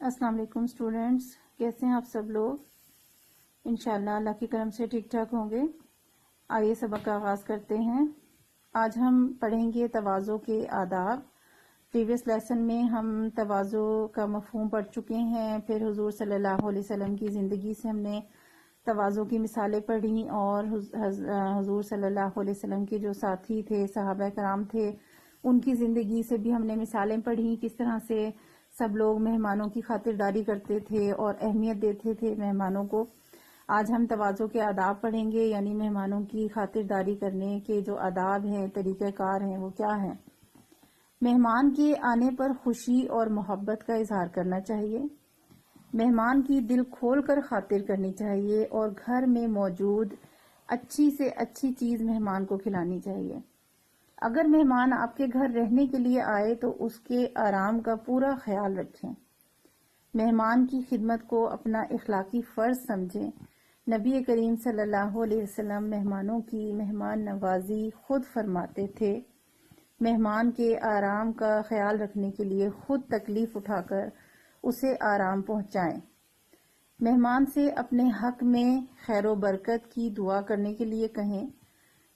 अस्सलाम वालेकुम स्टूडेंट्स, कैसे हैं आप सब लोग। इंशाल्लाह अल्लाह की करम से ठीक ठाक होंगे। आइए सबक का आगाज़ करते हैं। आज हम पढ़ेंगे तवाज़ो के आदाब। प्रीवियस लेसन में हम तवाज़ो का मफ़हूम पढ़ चुके हैं, फिर हुज़ूर सल्लल्लाहु अलैहि वसल्लम की ज़िंदगी से हमने तवाज़ो की मिसालें पढ़ी और हुज़ूर सल्लल्लाहु अलैहि वसल्लम के जो साथी थे, सहाबा कराम थे, उनकी ज़िंदगी से भी हमने मिसालें पढ़ी, किस तरह से सब लोग मेहमानों की खातिरदारी करते थे और अहमियत देते थे मेहमानों को। आज हम तवाज़ो के आदाब पढ़ेंगे, यानी मेहमानों की खातिरदारी करने के जो आदाब हैं, तरीक़ाकार हैं, वो क्या हैं। मेहमान के आने पर खुशी और मोहब्बत का इजहार करना चाहिए। मेहमान की दिल खोल कर खातिर करनी चाहिए और घर में मौजूद अच्छी से अच्छी चीज़ मेहमान को खिलानी चाहिए। अगर मेहमान आपके घर रहने के लिए आए तो उसके आराम का पूरा ख्याल रखें। मेहमान की खिदमत को अपना इखलाकी फ़र्ज समझें। नबी करीम सल्लल्लाहु अलैहि वसल्लम मेहमानों की मेहमान नवाजी खुद फरमाते थे। मेहमान के आराम का ख्याल रखने के लिए खुद तकलीफ उठाकर उसे आराम पहुंचाएं। मेहमान से अपने हक में खैर बरकत की दुआ करने के लिए कहें।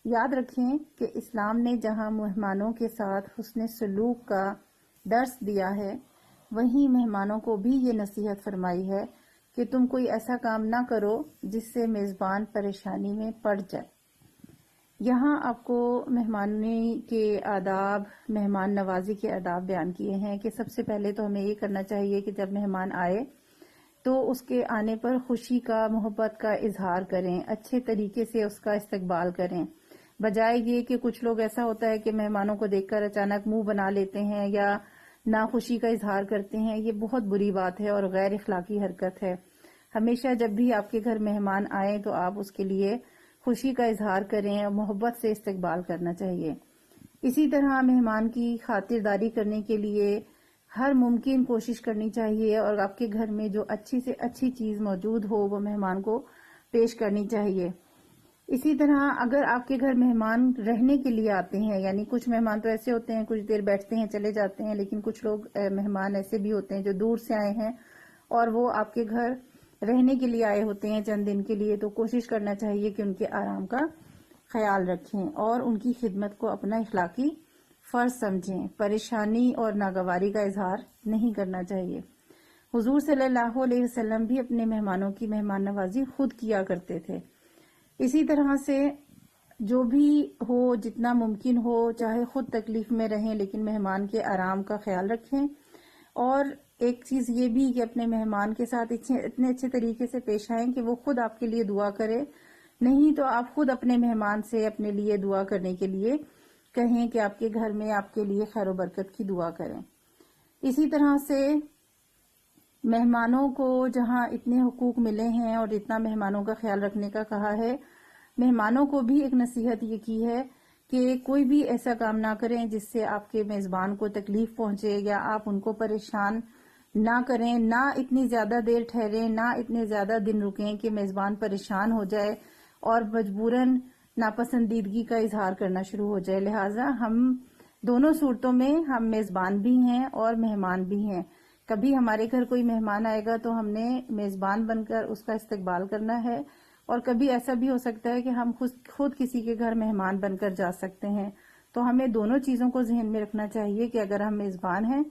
याद रखें कि इस्लाम ने जहां मेहमानों के साथ हुस्न सलूक का दर्स दिया है, वहीं मेहमानों को भी ये नसीहत फरमाई है कि तुम कोई ऐसा काम ना करो जिससे मेज़बान परेशानी में पड़ जाए। यहाँ आपको मेहमानी के आदाब, मेहमान नवाजी के आदाब बयान किए हैं कि सबसे पहले तो हमें ये करना चाहिए कि जब मेहमान आए तो उसके आने पर खुशी का, मोहब्बत का इजहार करें, अच्छे तरीके से उसका इस्तकबाल करें। बजाय ये कि कुछ लोग ऐसा होता है कि मेहमानों को देखकर अचानक मुंह बना लेते हैं या नाखुशी का इजहार करते हैं। ये बहुत बुरी बात है और गैर इखलाकी हरकत है। हमेशा जब भी आपके घर मेहमान आए तो आप उसके लिए खुशी का इजहार करें और मोहब्बत से इस्तकबाल करना चाहिए। इसी तरह मेहमान की खातिरदारी करने के लिए हर मुमकिन कोशिश करनी चाहिए और आपके घर में जो अच्छी से अच्छी चीज़ मौजूद हो वो मेहमान को पेश करनी चाहिए। इसी तरह अगर आपके घर मेहमान रहने के लिए आते हैं, यानी कुछ मेहमान तो ऐसे होते हैं कुछ देर बैठते हैं चले जाते हैं, लेकिन कुछ लोग मेहमान ऐसे भी होते हैं जो दूर से आए हैं और वो आपके घर रहने के लिए आए होते हैं चंद दिन के लिए, तो कोशिश करना चाहिए कि उनके आराम का ख्याल रखें और उनकी खिदमत को अपना इखलाकी फर्ज समझें। परेशानी और नागवारी का इजहार नहीं करना चाहिए। हुजूर सल्लल्लाहु अलैहि वसल्लम भी अपने मेहमानों की मेहमान नवाजी खुद किया करते थे। इसी तरह से जो भी हो, जितना मुमकिन हो, चाहे खुद तकलीफ में रहें लेकिन मेहमान के आराम का ख्याल रखें। और एक चीज ये भी कि अपने मेहमान के साथ इतने अच्छे तरीके से पेश आएं कि वो खुद आपके लिए दुआ करे। नहीं तो आप खुद अपने मेहमान से अपने लिए दुआ करने के लिए कहें कि आपके घर में आपके लिए खैर बरकत की दुआ करें। इसी तरह से मेहमानों को जहां इतने हुकूक मिले हैं और इतना मेहमानों का ख्याल रखने का कहा है, मेहमानों को भी एक नसीहत ये की है कि कोई भी ऐसा काम ना करें जिससे आपके मेजबान को तकलीफ पहुंचे या आप उनको परेशान ना करें। ना इतनी ज्यादा देर ठहरें, ना इतने ज्यादा दिन रुकें कि मेजबान परेशान हो जाए और मजबूरन नापसंदीदगी का इजहार करना शुरू हो जाए। लिहाजा हम दोनों सूरतों में हम मेजबान भी हैं और मेहमान भी हैं। कभी हमारे घर कोई मेहमान आएगा तो हमने मेजबान बनकर उसका इस्तकबाल करना है, और कभी ऐसा भी हो सकता है कि हम खुद किसी के घर मेहमान बनकर जा सकते हैं। तो हमें दोनों चीजों को जहन में रखना चाहिए कि अगर हम मेजबान हैं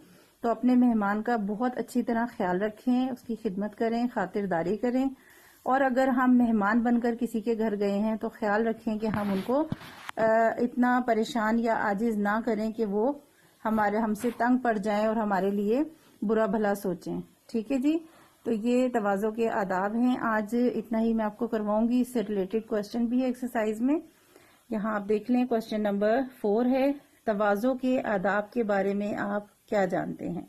तो अपने मेहमान का बहुत अच्छी तरह ख्याल रखें, उसकी खिदमत करें, खातिरदारी करें। और अगर हम मेहमान बनकर किसी के घर गए हैं तो ख्याल रखें कि हम उनको इतना परेशान या आजिज ना करें कि वो हमसे तंग पड़ जाएं और हमारे लिए बुरा भला सोचें। ठीक है जी, तो ये तवाज़ो के आदाब हैं। आज इतना ही मैं आपको करवाऊंगी। इससे रिलेटेड क्वेश्चन भी है एक्सरसाइज में। यहाँ आप देख लें, क्वेश्चन नंबर 4 है, तवाज़ो के आदाब के बारे में आप क्या जानते हैं।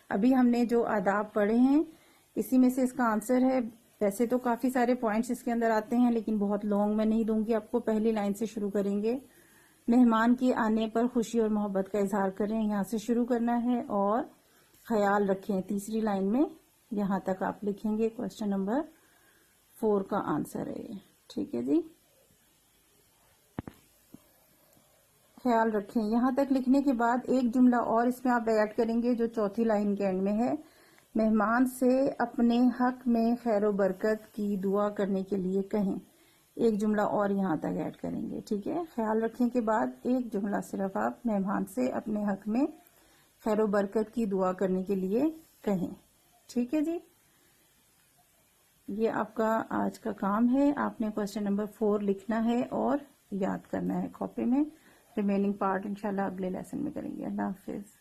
अभी हमने जो आदाब पढ़े हैं इसी में से इसका आंसर है। वैसे तो काफी सारे पॉइंट्स इसके अंदर आते हैं लेकिन बहुत लॉन्ग मैं नहीं दूंगी आपको। पहली लाइन से शुरू करेंगे। मेहमान के आने पर खुशी और मोहब्बत का इजहार करें, यहाँ से शुरू करना है और ख्याल रखें। तीसरी लाइन में यहाँ तक आप लिखेंगे। क्वेश्चन नंबर 4 का आंसर है ये। ठीक है जी, ख्याल रखें। यहाँ तक लिखने के बाद एक जुमला और इसमें आप ऐड करेंगे जो चौथी लाइन के एंड में है مہمان سے اپنے حق میں خیر و برکت کی دعا کرنے کے لیے کہیں. ایک جملہ اور یہاں تک ایڈ کریں گے. ٹھیک ہے، خیال رکھیں کے بعد ایک جملہ صرف آپ مہمان سے اپنے حق میں خیر و برکت کی دعا کرنے کے لیے کہیں. ٹھیک ہے جی، یہ آپ کا آج کا کام ہے. آپ نے کوسچن نمبر 4 لکھنا ہے اور یاد کرنا ہے کاپی میں. ریمیننگ پارٹ انشاءاللہ اگلے لیسن میں کریں گے. اللہ حافظ.